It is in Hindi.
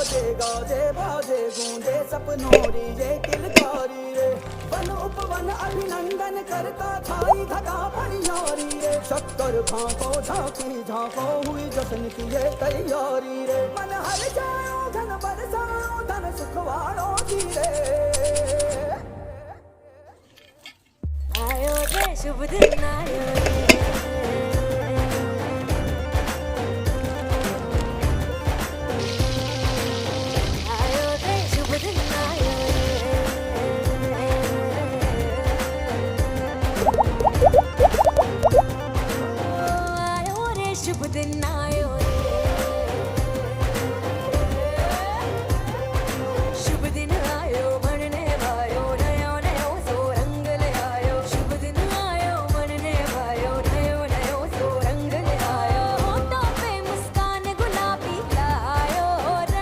बाजे गाजे बाजे गूंजे सपनों री ये किलकारी रे वन उपवन अभिनंदन करता छाई घटा परियारी रे शक्कर भांको झांकी झांको हुई जश्न की ये तैयारी रे मन हर जाओ धन बरसाओ धन सुखवाड़ो जी रे आयो रे शुभ दिन